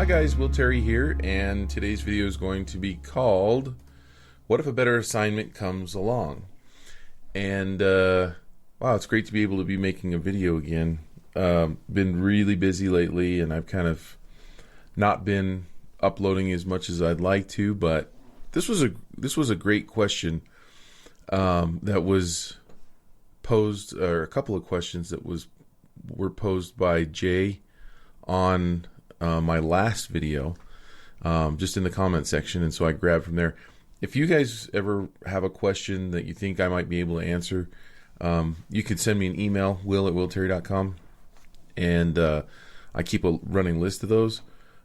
Hi guys, Will Terry here, and today's video is going to be called What If a Better Assignment Comes Along? And wow, it's great to be able to be making a video again. Been really busy lately, and I've kind of not been uploading as much as I'd like to, but this was a great question that was posed, or a couple of questions that were posed by Jay on my last video, just in the comment section, and so I grabbed from there. If you guys ever have a question that you think I might be able to answer, you can send me an email, will@willterry.com, and I keep a running list of those.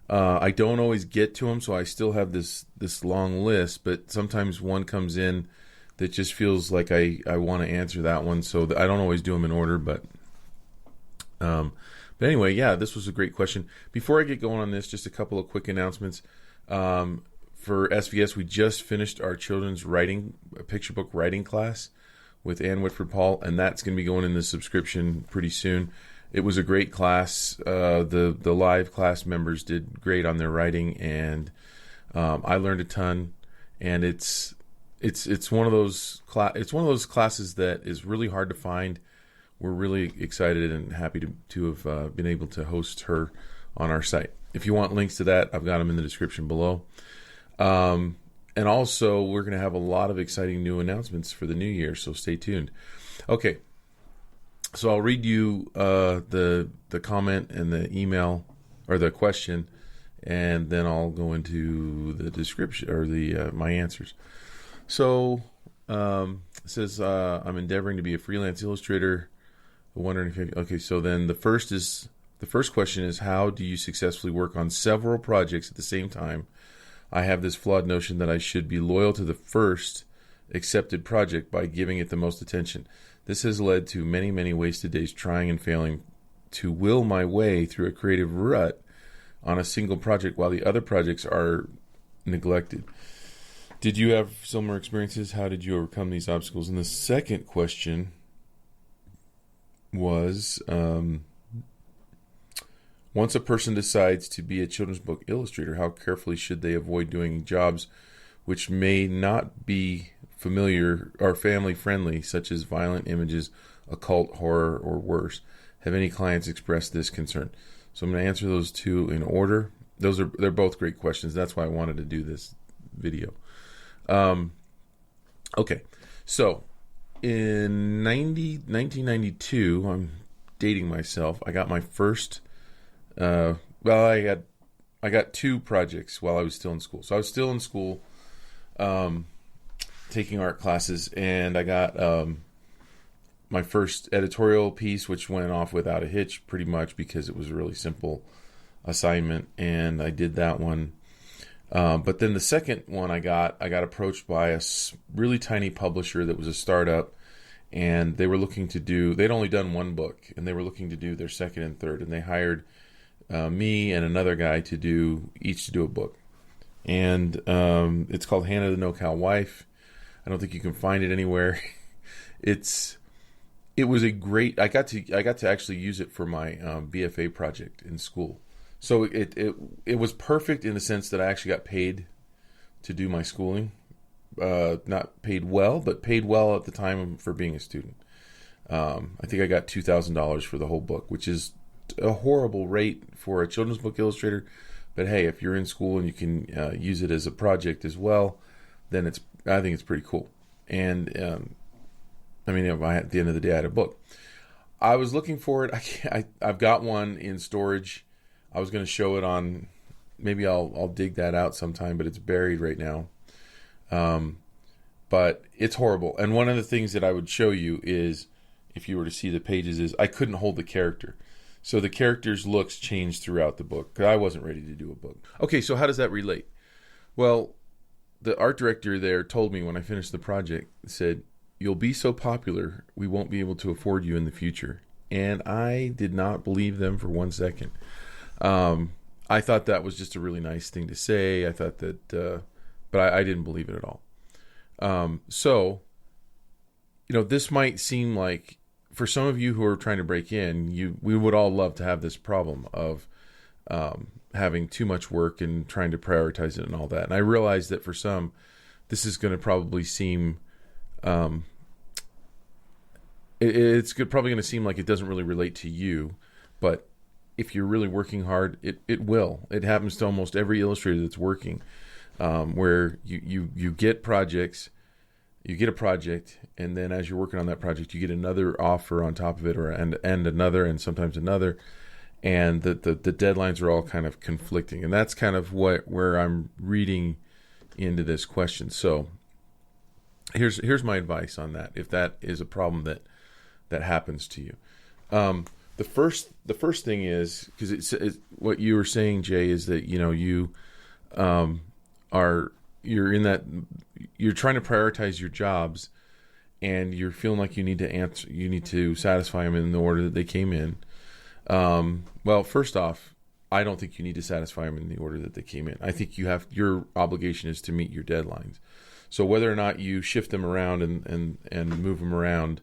I don't always get to them, so I still have this long list, but sometimes one comes in that just feels like I want to answer that one, so I don't always do them in order, but anyway, yeah, this was a great question. Before I get going on this, just a couple of quick announcements. For SVS, we just finished our children's picture book writing class with Ann Whitford Paul, and that's going to be going in the subscription pretty soon. It was a great class. The live class members did great on their writing, and I learned a ton. And it's one of those classes that is really hard to find. We're really excited and happy to have been able to host her on our site. If you want links to that, I've got them in the description below. And also, we're going to have a lot of exciting new announcements for the new year, so stay tuned. Okay, so I'll read you the comment and the email, or the question, and then I'll go into the description, or my answers. So it says, I'm endeavoring to be a freelance illustrator. Wondering if okay, so then the first question is, how do you successfully work on several projects at the same time? I have this flawed notion that I should be loyal to the first accepted project by giving it the most attention. This has led to many, many wasted days trying and failing to will my way through a creative rut on a single project while the other projects are neglected. Did you have similar experiences? How did you overcome these obstacles? And the second question was, once a person decides to be a children's book illustrator, how carefully should they avoid doing jobs which may not be familiar or family friendly, such as violent images, occult, horror, or worse? Have any clients expressed this concern? So I'm going to answer those two in order. They're both great questions. That's why I wanted to do this video. Okay, so in 1992, I'm dating myself, I got my first, I got two projects while I was still in school. So I was still in school, taking art classes, and I got my first editorial piece, which went off without a hitch pretty much because it was a really simple assignment, and I did that one. But then the second one I got approached by a really tiny publisher that was a startup, and they were looking to they'd only done one book, and they were looking to do their second and third, and they hired me and another guy to do a book. And it's called Hannah the No-Cow Wife. I don't think you can find it anywhere. It was a great, I got to actually use it for my BFA project in school. So it was perfect in the sense that I actually got paid to do my schooling. Not paid well, but paid well at the time for being a student. I think I got $2,000 for the whole book, which is a horrible rate for a children's book illustrator. But hey, if you're in school and you can use it as a project as well, then I think it's pretty cool. And I mean, at the end of the day, I had a book. I was looking for it. I've got one in storage. I was going to show it on, maybe I'll dig that out sometime, but it's buried right now. But it's horrible. And one of the things that I would show you is, if you were to see the pages, is I couldn't hold the character. So the character's looks changed throughout the book, because I wasn't ready to do a book. Okay, so how does that relate? Well, the art director there told me when I finished the project, said, "You'll be so popular, we won't be able to afford you in the future." And I did not believe them for 1 second. I thought that was just a really nice thing to say. I thought that, but I didn't believe it at all. So, this might seem like, for some of you who are trying to break in, we would all love to have this problem of having too much work and trying to prioritize it and all that. And I realize that for some, this is going to probably seem, probably going to seem like it doesn't really relate to you, but if you're really working hard, it will. It happens to almost every illustrator that's working, where you get projects, you get a project, and then as you're working on that project, you get another offer on top of it, and another, and sometimes another, and the deadlines are all kind of conflicting, and that's kind of where I'm reading into this question. So here's my advice on that, if that is a problem that happens to you. The first thing is, because it's what you were saying, Jay, is that you're trying to prioritize your jobs, and you're feeling like you need to satisfy them in the order that they came in. Well, first off, I don't think you need to satisfy them in the order that they came in. I think your obligation is to meet your deadlines. So whether or not you shift them around and move them around,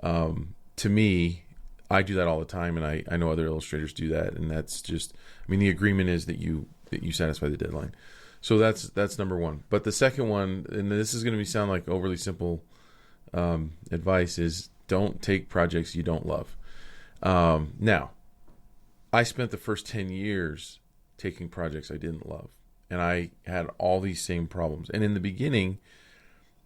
to me, I do that all the time, and I know other illustrators do that, and that's just, the agreement is that you satisfy the deadline. So that's number one. But the second one, and this is going to sound like overly simple advice, is don't take projects you don't love. Now, I spent the first 10 years taking projects I didn't love, and I had all these same problems. And in the beginning,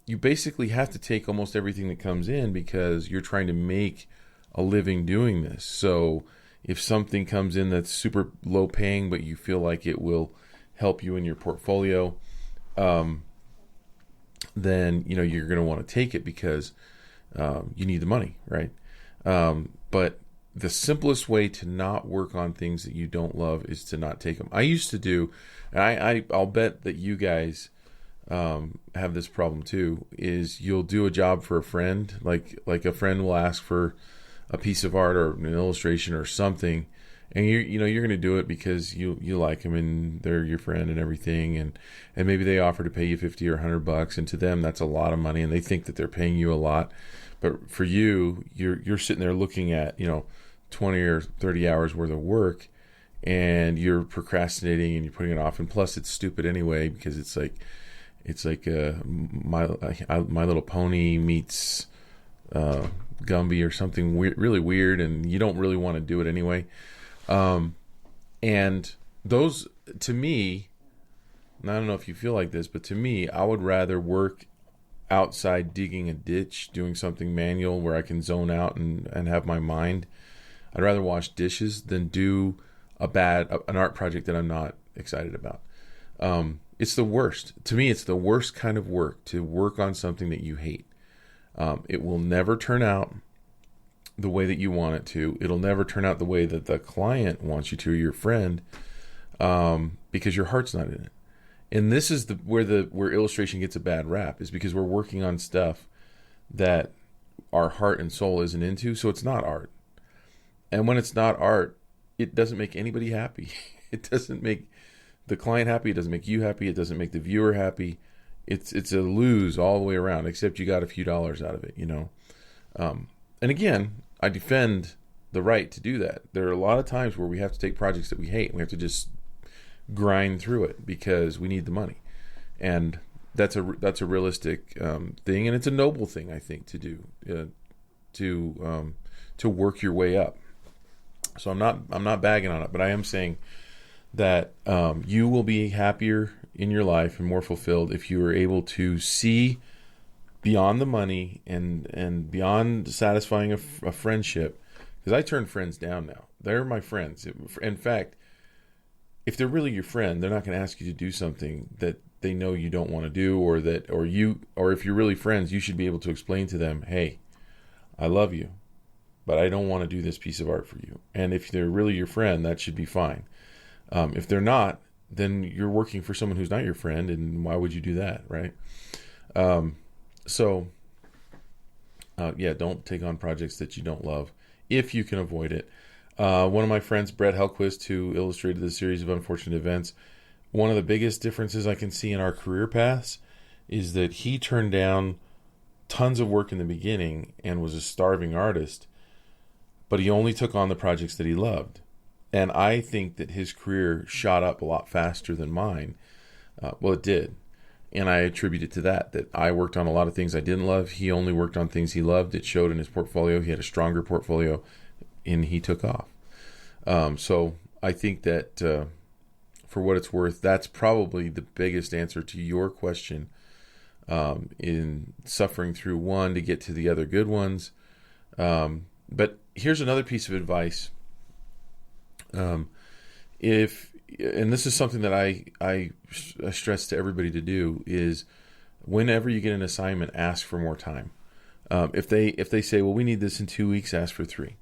you basically have to take almost everything that comes in, because you're trying to make a living doing this. So if something comes in that's super low paying, but you feel like it will help you in your portfolio, then you're going to want to take it, because you need the money, right? But the simplest way to not work on things that you don't love is to not take them. I used to do, and I'll bet that you guys have this problem too, is you'll do a job for a friend, like a friend will ask for a piece of art or an illustration or something, and you're going to do it because you like them and they're your friend and everything, and maybe they offer to pay you $50 or $100, and to them that's a lot of money, and they think that they're paying you a lot, but for you, you're sitting there looking at 20 or 30 hours worth of work, and you're procrastinating and you're putting it off, and plus it's stupid anyway, because it's like My Little Pony meets Gumby or something really weird, and you don't really want to do it anyway. And those, to me, and I don't know if you feel like this, but to me, I would rather work outside digging a ditch, doing something manual where I can zone out and have my mind. I'd rather wash dishes than do an art project that I'm not excited about. It's the worst. To me, it's the worst kind of work, to work on something that you hate. It will never turn out the way that you want it to. It'll never turn out the way that the client wants you to, or your friend, because your heart's not in it. And this is where illustration gets a bad rap, is because we're working on stuff that our heart and soul isn't into, so it's not art. And when it's not art, it doesn't make anybody happy. It doesn't make the client happy. It doesn't make you happy. It doesn't make the viewer happy. It's a lose all the way around, except you got a few dollars out of it, And again, I defend the right to do that. There are a lot of times where we have to take projects that we hate, and we have to just grind through it because we need the money. And that's a realistic thing, and it's a noble thing, I think, to do, to work your way up. So I'm not bagging on it, but I am saying that you will be happier in your life and more fulfilled if you are able to see beyond the money and beyond satisfying a friendship. Because I turn friends down now. They're my friends. In fact, if they're really your friend, they're not going to ask you to do something that they know you don't want to do, or if you're really friends, you should be able to explain to them, hey, I love you, but I don't want to do this piece of art for you. And if they're really your friend, that should be fine. If they're not, then you're working for someone who's not your friend, and why would you do that, right? Don't take on projects that you don't love if you can avoid it. One of my friends, Brett Helquist, who illustrated the series of Unfortunate Events, one of the biggest differences I can see in our career paths is that he turned down tons of work in the beginning and was a starving artist, but he only took on the projects that he loved. And I think that his career shot up a lot faster than mine. Well, it did. And I attribute it to that I worked on a lot of things I didn't love. He only worked on things he loved. It showed in his portfolio. He had a stronger portfolio, and he took off. So I think that for what it's worth, that's probably the biggest answer to your question, in suffering through one to get to the other good ones. But here's another piece of advice. And this is something that I stress to everybody to do, is whenever you get an assignment, ask for more time. If they say, well, we need this in 2 weeks, ask for 3.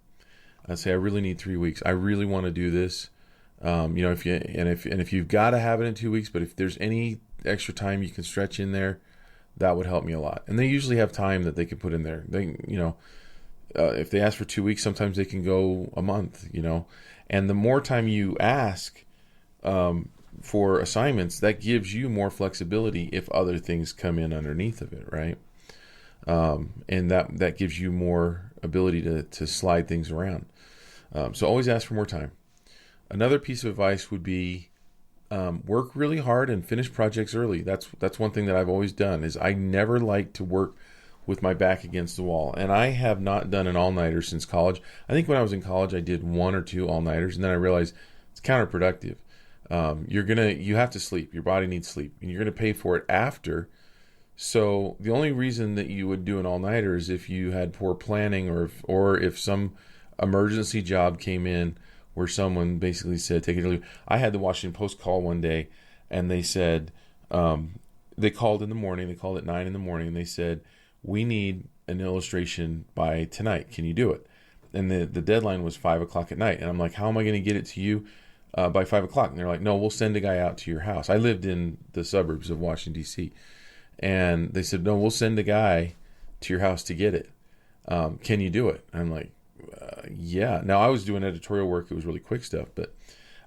I'd say, I really need 3 weeks. I really want to do this. If you've got to have it in 2 weeks, but if there's any extra time you can stretch in there, that would help me a lot. And they usually have time that they can put in there. If they ask for 2 weeks, sometimes they can go a month, and the more time you ask for assignments, that gives you more flexibility if other things come in underneath of it, right? And that gives you more ability to slide things around. So always ask for more time. Another piece of advice would be work really hard and finish projects early. That's one thing that I've always done, is I never like to work with my back against the wall. And I have not done an all-nighter since college. I think when I was in college, I did 1 or 2 all-nighters, and then I realized it's counterproductive. You have to sleep. Your body needs sleep, and you're going to pay for it after. So the only reason that you would do an all-nighter is if you had poor planning, or if some emergency job came in where someone basically said, take it or leave. I had the Washington Post call one day, and they said, they called in the morning. They called at 9 in the morning, and they said, we need an illustration by tonight. Can you do it? And the deadline was 5 o'clock at night. And I'm like, how am I going to get it to you by 5 o'clock? And they're like, no, we'll send a guy out to your house. I lived in the suburbs of Washington, D.C. And they said, no, we'll send a guy to your house to get it. Can you do it? And I'm like, yeah. Now, I was doing editorial work. It was really quick stuff. But,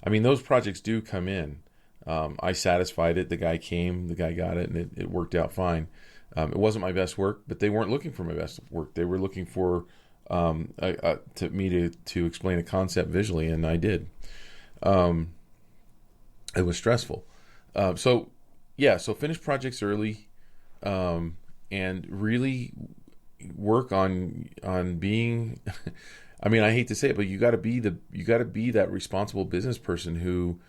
I mean, those projects do come in. I satisfied it. The guy came. The guy got it. And it worked out fine. It wasn't my best work, but they weren't looking for my best work. They were looking for to explain a concept visually, and I did. It was stressful. So finish projects early, and really work on being. I mean, I hate to say it, but you got to be that responsible business person who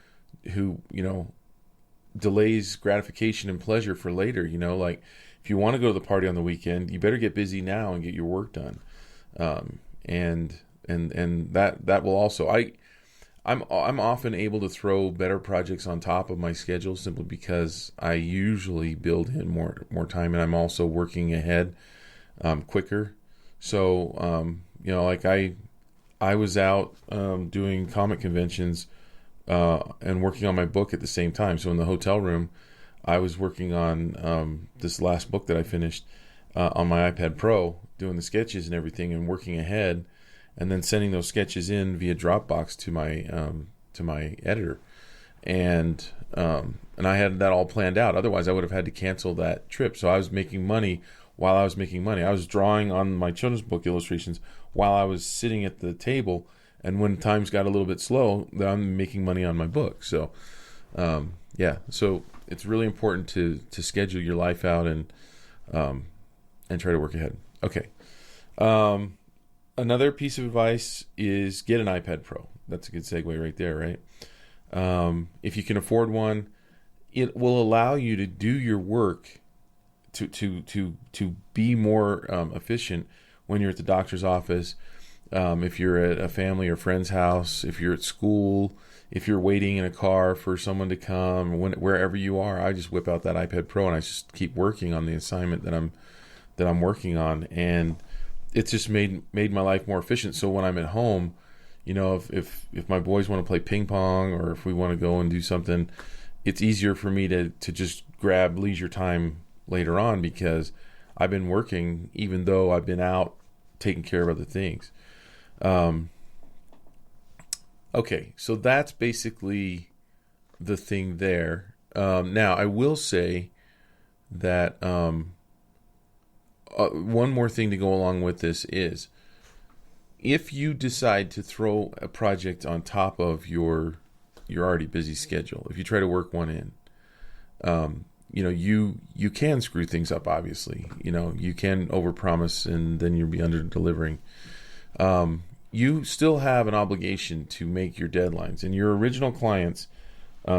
delays gratification and pleasure for later. Like, if you want to go to the party on the weekend, you better get busy now and get your work done. And that will also, I'm often able to throw better projects on top of my schedule simply because I usually build in more time, and I'm also working ahead quicker. So like I was out doing comic conventions and working on my book at the same time. So in the hotel room, I was working on this last book that I finished on my iPad Pro, doing the sketches and everything, and working ahead, and then sending those sketches in via Dropbox to my editor, and I had that all planned out. Otherwise, I would have had to cancel that trip. So I was making money while I was making money. I was drawing on my children's book illustrations while I was sitting at the table, and when times got a little bit slow, then I'm making money on my book. So so it's really important to schedule your life out and try to work ahead. Okay. Another piece of advice is get an iPad Pro. That's a good segue right there, right? If you can afford one, it will allow you to do your work to be more efficient when you're at the doctor's office, if you're at a family or friend's house, if you're at school, if you're waiting in a car for someone to come, wherever you are. I just whip out that iPad Pro and I just keep working on the assignment that I'm working on, and it's just made my life more efficient. So when I'm at home, if my boys want to play ping pong, or if we want to go and do something, it's easier for me to just grab leisure time later on, because I've been working even though I've been out taking care of other things. Okay, so that's basically the thing there. Now, I will say that one more thing to go along with this is, if you decide to throw a project on top of your already busy schedule, if you try to work one in, you can screw things up. Obviously, you can overpromise and then you'll be under delivering. You still have an obligation to make your deadlines, and your original clients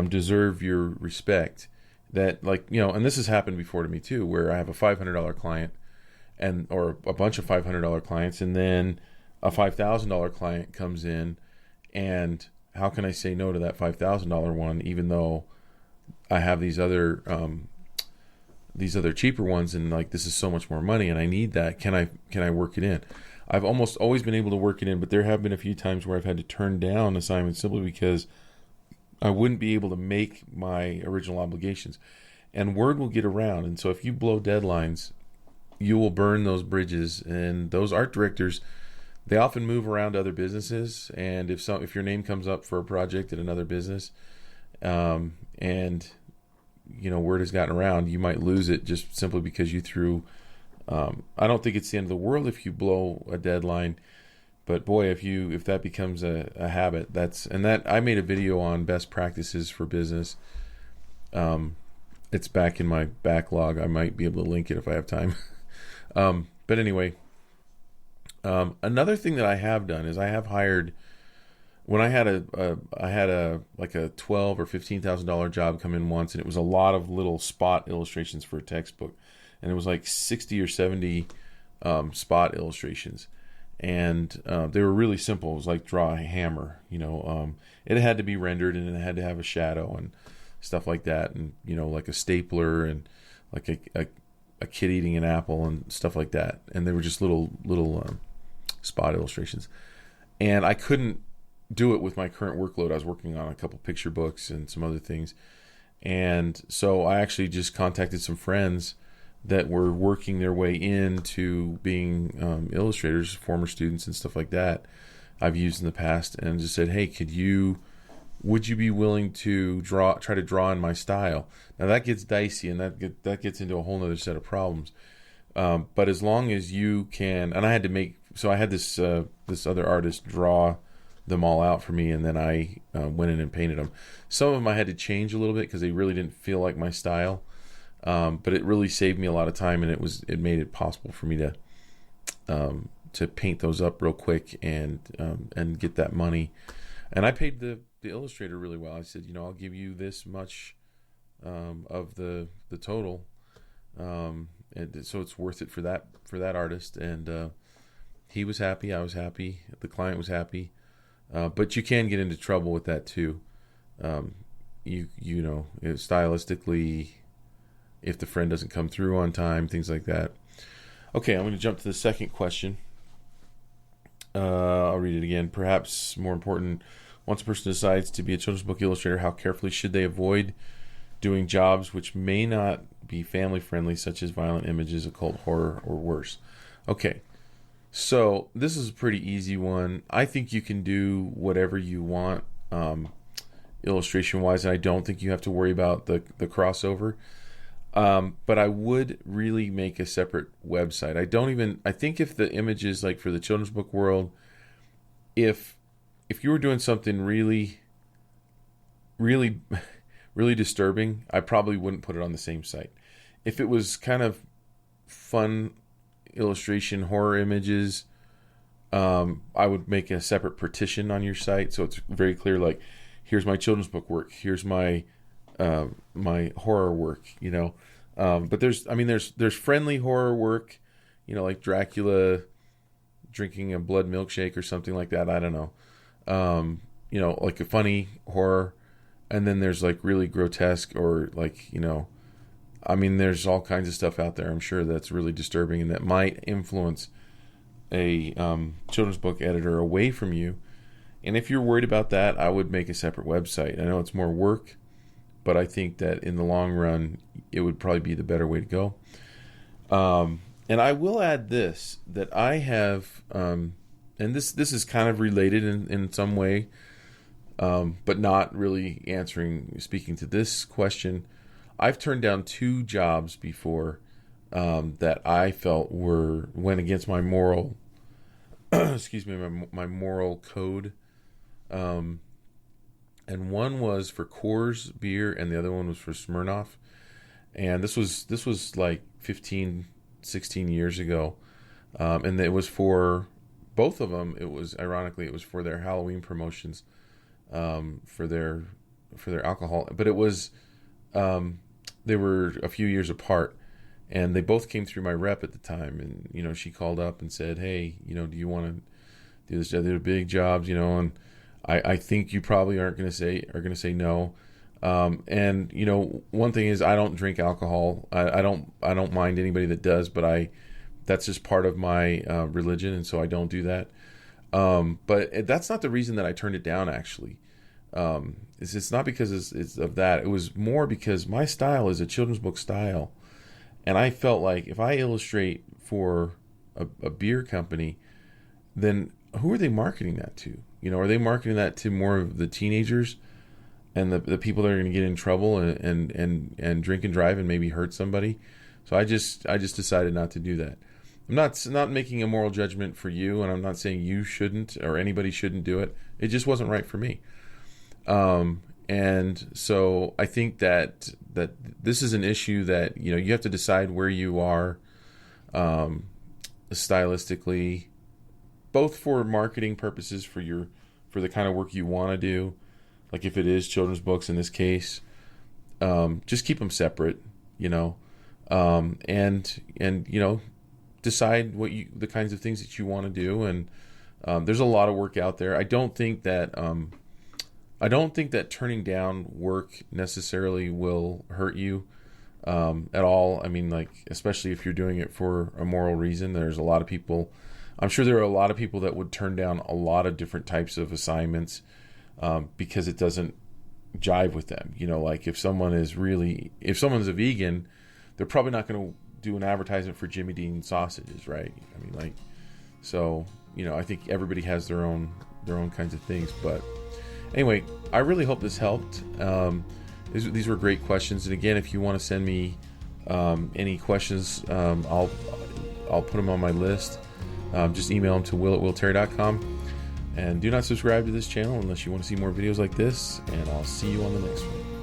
deserve your respect. That, and this has happened before to me too, where I have a $500 client or a bunch of $500 clients, and then a $5,000 client comes in, and how can I say no to that $5,000 one, even though I have these other cheaper ones, and this is so much more money, and I need that. Can I work it in? I've almost always been able to work it in, but there have been a few times where I've had to turn down assignments simply because I wouldn't be able to make my original obligations. And word will get around, and so if you blow deadlines, you will burn those bridges. And those art directors, they often move around to other businesses, and if your name comes up for a project at another business, and word has gotten around, you might lose it just simply because you threw. I don't think it's the end of the world if you blow a deadline, but boy, if that becomes a habit, I made a video on best practices for business. It's back in my backlog. I might be able to link it if I have time. But anyway, another thing that I have done is I have hired. When I had a $12,000 or $15,000 job come in once, and it was a lot of little spot illustrations for a textbook, and it was 60 or 70 spot illustrations, and they were really simple. It was like draw a hammer, it had to be rendered, and it had to have a shadow and stuff like that, and like a stapler, and like a kid eating an apple and stuff like that, and they were just little spot illustrations, and I couldn't do it with my current workload. I was working on a couple picture books and some other things, and so I actually just contacted some friends that were working their way into being illustrators, former students and stuff like that I've used in the past, and just said, hey, would you be willing to try to draw in my style? Now that gets dicey, and that gets into a whole other set of problems, but as long as you can, and I had this other artist draw them all out for me, and then I went in and painted them. Some of them I had to change a little bit because they really didn't feel like my style, but it really saved me a lot of time, and it made it possible for me to paint those up real quick and get that money. And I paid the illustrator really well. I said, I'll give you this much of the total, and so it's worth it for that artist. And he was happy, I was happy, the client was happy. But you can get into trouble with that too. Stylistically, if the friend doesn't come through on time, things like that. Okay, I'm going to jump to the second question. I'll read it again. Perhaps more important, once a person decides to be a children's book illustrator, how carefully should they avoid doing jobs which may not be family friendly, such as violent images, occult horror, or worse? Okay. So this is a pretty easy one. I think you can do whatever you want illustration-wise, and I don't think you have to worry about the crossover. But I would really make a separate website. I think if the images, like for the children's book world, if you were doing something really, really, really disturbing, I probably wouldn't put it on the same site. If it was kind of fun illustration, horror images, I would make a separate partition on your site so it's very clear, like, here's my children's book work, here's my my horror work, but there's friendly horror work, like Dracula drinking a blood milkshake or something like that, I don't know, like a funny horror, and then there's like really grotesque, or like, there's all kinds of stuff out there, I'm sure, that's really disturbing and that might influence a children's book editor away from you. And if you're worried about that, I would make a separate website. I know it's more work, but I think that in the long run, it would probably be the better way to go. And I will add this, that I have, and this is kind of related in some way, but not really speaking to this question. I've turned down 2 jobs before that I felt went against my moral excuse me, my moral code. Um, and one was for Coors beer, and the other one was for Smirnoff. And this was like 15, 16 years ago, and it was for both of them. It was ironically it was for their Halloween promotions, for their alcohol, but it was they were a few years apart, and they both came through my rep at the time. And she called up and said, "Hey, do you want to do this? They're big jobs, and I think you probably are going to say no." And one thing is, I don't drink alcohol. I don't mind anybody that does, but that's just part of my religion, and so I don't do that. But that's not the reason that I turned it down. Actually, it's not because it's of that. It was more because my style is a children's book style, and I felt like if I illustrate for a beer company, then who are they marketing that to? Are they marketing that to more of the teenagers and the people that are going to get in trouble and drink and drive and maybe hurt somebody? So I just decided not to do that. I'm not making a moral judgment for you, and I'm not saying you shouldn't or anybody shouldn't do it. It just wasn't right for me. And so I think that this is an issue that you have to decide where you are stylistically, both for marketing purposes for the kind of work you want to do. Like if it is children's books in this case, just keep them separate, and decide the kinds of things that you want to do. And there's a lot of work out there. I don't think that turning down work necessarily will hurt you at all. I mean, like, especially if you're doing it for a moral reason. There's a lot of people. I'm sure there are a lot of people that would turn down a lot of different types of assignments because it doesn't jive with them. Like if someone's a vegan, they're probably not going to do an advertisement for Jimmy Dean sausages, right? I mean, like, so I think everybody has their own kinds of things. But anyway, I really hope this helped. These were great questions, and again, if you want to send me any questions, I'll put them on my list. Just email them to will@willterry.com. And do not subscribe to this channel unless you want to see more videos like this. And I'll see you on the next one.